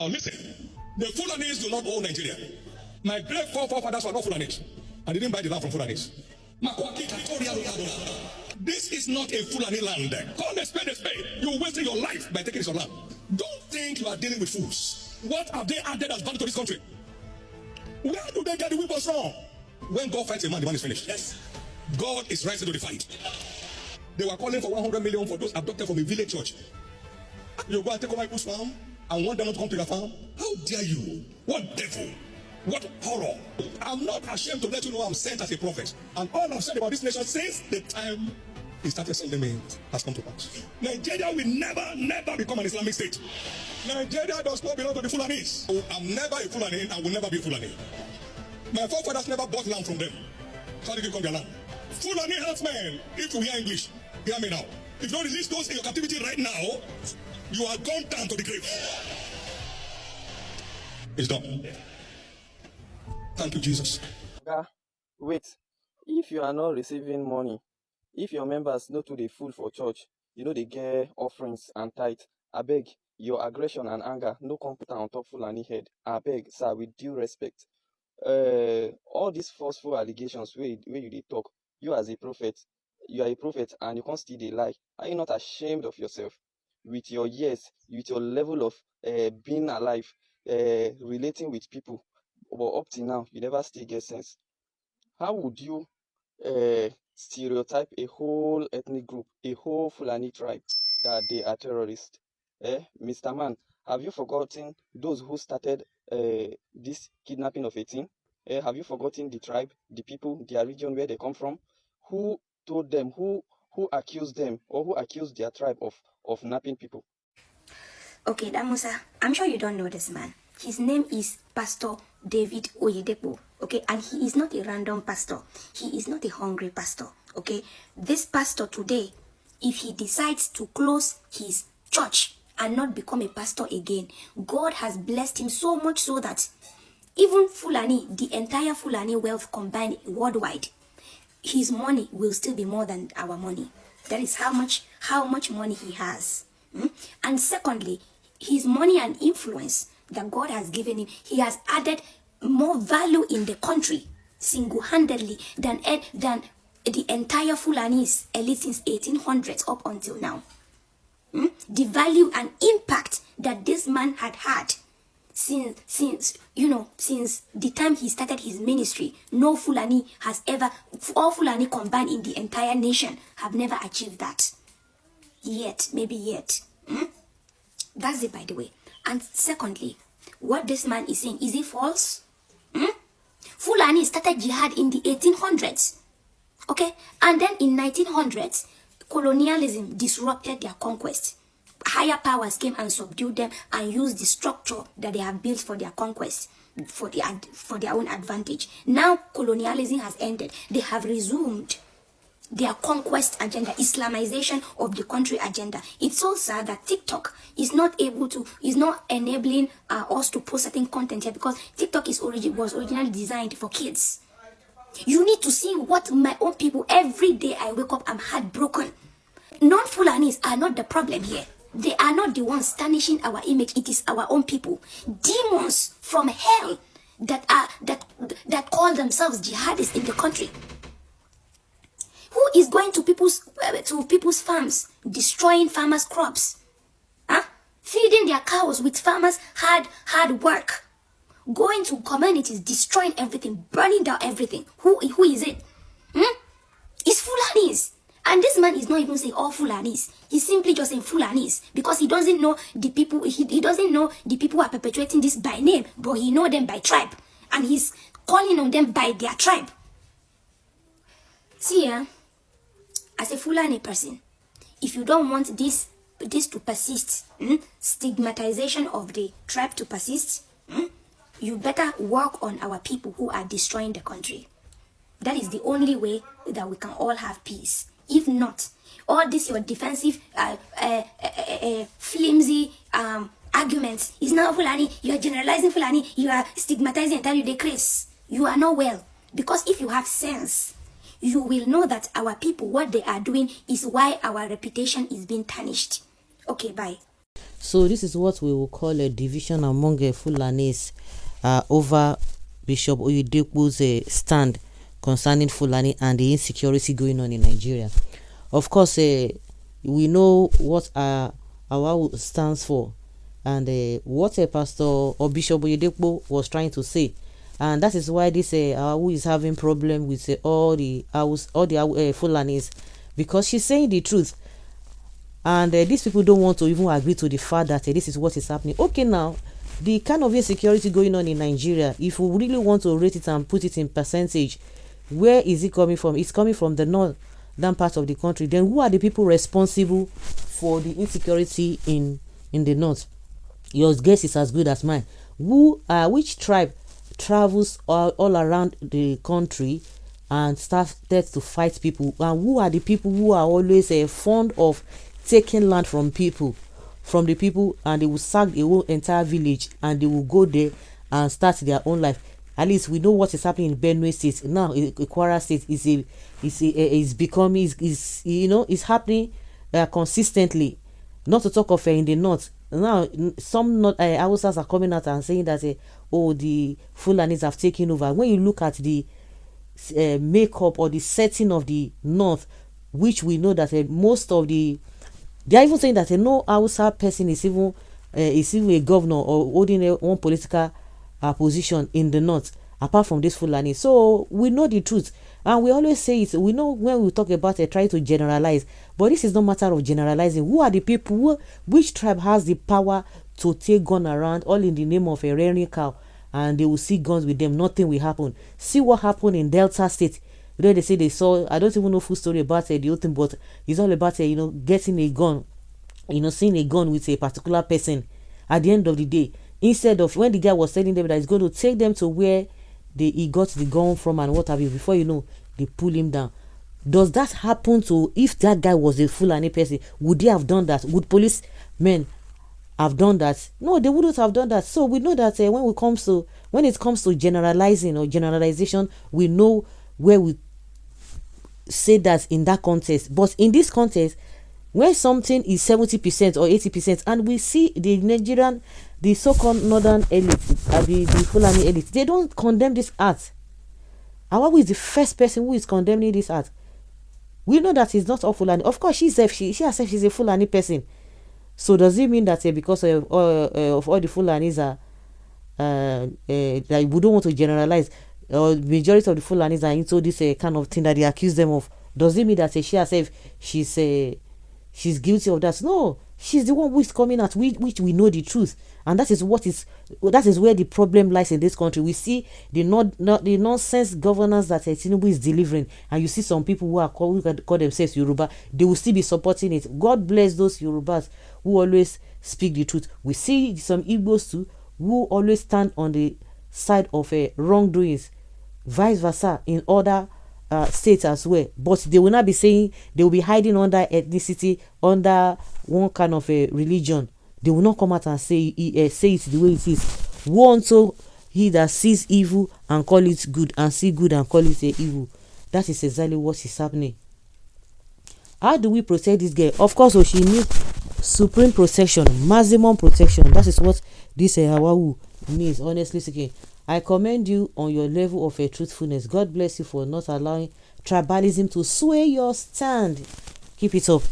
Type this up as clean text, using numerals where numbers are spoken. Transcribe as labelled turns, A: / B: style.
A: Now listen, the Fulanis do not own Nigeria. My great forefathers were not Fulanis. I didn't buy the land from Fulanis. This is not a Fulani land. Call a spade a spade. You're wasting your life by taking this land. Don't think you are dealing with fools. What have they added as value to this country? Where do they get the weapons from? When God fights a man, the man is finished. Yes. God is rising to the fight. They were calling for 100 million for those abducted from a village church. You go and take over people's farm and want them not to come to your farm? How dare you? What devil? What horror? I'm not ashamed to let you know I'm sent as a prophet. And all I've said about this nation since the time he started sending me has come to pass. Nigeria will never become an Islamic state. Nigeria does not belong to the Fulanis. I'm never a Fulani and will never be a Fulani. My forefathers never bought land from them. So how did you come their land? Fulani herdsmen, if you hear English, hear me now. If you don't release those in your captivity right now, you are gone down to the grave. It's done. Thank you, Jesus.
B: Wait, if you are not receiving money, if your members no to the food for church, you know they get offerings and tithe, I beg, your aggression and anger no come put on top Fulani head. I beg, sir, with due respect. All these forceful allegations where you dey talk, you as a prophet, you are a prophet and you can't still dey lie. Are you not ashamed of yourself? With your years, with your level of being alive, relating with people, but up till now, you never still get sense. How would you stereotype a whole ethnic group, a whole Fulani tribe, that they are terrorists? Mr. Man, have you forgotten those who started this kidnapping of 18? Have you forgotten the tribe, the people, their region, where they come from? Who told them, who accused them, or who accused their tribe of napping people?
C: Okay, Damusa, I'm sure you don't know this man. His name is Pastor David Oyedepo, okay? And he is not a random pastor. He is not a hungry pastor, okay? This pastor today, if he decides to close his church and not become a pastor again, God has blessed him so much so that even Fulani, the entire Fulani wealth combined worldwide, his money will still be more than our money. That is how much money he has. And secondly, his money and influence that God has given him, he has added more value in the country single-handedly than the entire Fulanis elite since 1800s up until now. The value and impact that this man had since the time he started his ministry, no Fulani has ever, all Fulani combined in the entire nation have never achieved that. Maybe yet. That's it, by the way. And secondly, what this man is saying, is it false? Fulani started jihad in the 1800s. Okay? And then in 1900s, colonialism disrupted their conquest. Higher powers came and subdued them and used the structure that they have built for their conquest for their own advantage. Now colonialism has ended. They have resumed their conquest agenda, Islamization of the country agenda. It's so sad that TikTok is not enabling us to post certain content here, because TikTok was originally designed for kids. You need to see what my own people, every day I wake up, I'm heartbroken. Non-Fulanis are not the problem here. They are not the ones tarnishing our image. It is our own people. Demons from hell that call themselves jihadists in the country. Who is going to people's farms, destroying farmers' crops, feeding their cows with farmers' hard work, going to communities, destroying everything, burning down everything? Who is it? It's Fulanis. And this man is not even saying all Fulanis. He's simply just saying Fulanis because he doesn't know the people. He doesn't know the people who are perpetuating this by name, but he knows them by tribe, and he's calling on them by their tribe. See, as a Fulani person, if you don't want this to persist, stigmatization of the tribe to persist, you better work on our people who are destroying the country. That is the only way that we can all have peace. If not, all this your defensive, flimsy arguments is not Fulani. You are generalizing Fulani. You are stigmatizing and tell you they craze. You are not well. Because if you have sense, you will know that our people, what they are doing is why our reputation is being tarnished. Okay, bye.
D: So this is what we will call a division among Fulanis over Bishop Oyedepo's stand concerning Fulani and the insecurity going on in Nigeria. Of course, we know what Hauwau stands for, and what a pastor or Bishop Oyedepo was trying to say, and that is why this Hauwau is having problem with all the Fulanis, because she's saying the truth. And these people don't want to even agree to the fact that this is what is happening. Okay, now, the kind of insecurity going on in Nigeria, if we really want to rate it and put it in percentage, where is it coming from? It's coming from the northern part of the country. Then who are the people responsible for the insecurity in the north? Your guess is as good as mine. Which tribe travels all around the country and started to fight people? And who are the people who are always fond of taking land from the people, and they will sack the whole entire village and they will go there and start their own life? At least we know what is happening in Benue State now. Kwara State is happening consistently. Not to talk of in the north. Now some Hausas are coming out and saying that the Fulanis have taken over. When you look at the makeup or the setting of the north, which we know that most of they are even saying that no Hausa person is even a governor or holding one political position in the north, apart from this Fulani. So we know the truth, and we always say it. We know when we talk about try to generalize, but this is no matter of generalizing. Who are the people? Which tribe has the power to take gun around, all in the name of a rearing cow, and they will see guns with them? Nothing will happen. See what happened in Delta State. Then they say they saw, I don't even know full story about the whole thing, but it's all about getting a gun, seeing a gun with a particular person. At the end of the day, instead of when the guy was telling them that he's going to take them to where he got the gun from and what have you, before they pull him down. Does that happen to, if that guy was a Fulani person, would they have done that? Would policemen have done that? No, they wouldn't have done that. So we know that when it comes to generalizing or generalization, we know where we say that in that context. But in this context, when something is 70% or 80%, and we see the so-called northern elite, the Fulani elite, they don't condemn this act. Hauwau is the first person who is condemning this act. We know that it's not all Fulani. Of course, she herself she's a Fulani person. So does it mean that because of all the Fulanis are that we don't want to generalize, or majority of the Fulanis are into this kind of thing that they accuse them of? Does it mean that she herself she's guilty of that? No, she's the one who is coming out, which we know the truth, and that is where the problem lies in this country. We see the nonsense governance that Tinubu is delivering, and you see some people who call themselves Yoruba, they will still be supporting it. God bless those Yorubas who always speak the truth. We see some Igbos too who always stand on the side of wrongdoings, vice versa in other states as well. But they will not be saying, they will be hiding under ethnicity, under one kind of a religion. They will not come out and say it the way it is. Woe unto he that sees evil and call it good, and see good and call it evil. That is exactly what is happening. How do we protect this girl? Of course, she needs supreme protection, maximum protection. That is what this Hauwau needs, honestly speaking. I commend you on your level of truthfulness. God bless you for not allowing tribalism to sway your stand. Keep it up.